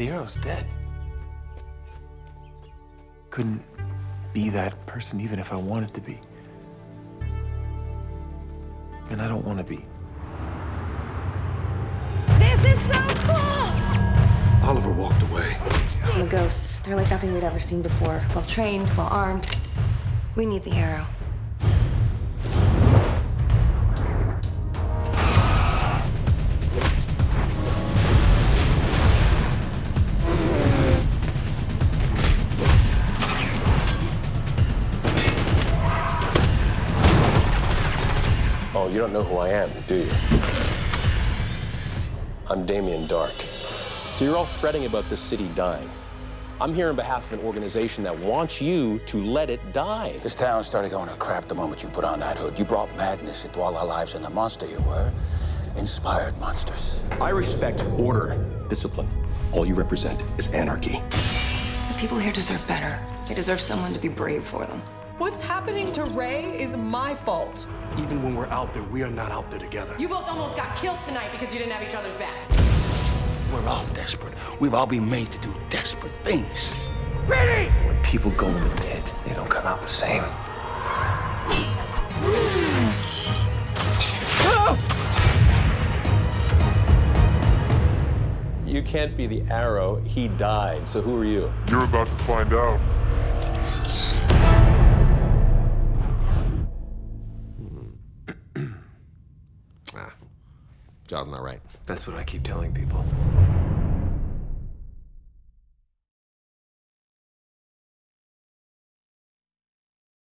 The arrow's dead. Couldn't be that person even if I wanted to be. And I don't want to be. This is so cool! Oliver walked away. The ghosts, they're like nothing we'd ever seen before. Well trained, well armed. We need the arrow. Oh, you don't know who I am, do you? I'm Damien Dark. So you're all fretting about this city dying. I'm here on behalf of an organization that wants you to let it die. This town started going to crap the moment you put on that hood. You brought madness into all our lives, and the monster you were inspired monsters. I respect order, discipline. All you represent is anarchy. The people here deserve better. They deserve someone to be brave for them. What's happening to Ray is my fault. Even when we're out there, we are not out there together. You both almost got killed tonight because you didn't have each other's backs. We're all desperate. We've all been made to do desperate things. When people go in the pit, they don't come out the same. You can't be the arrow. He died. So who are you? You're about to find out. Jaw's not right. That's what I keep telling people.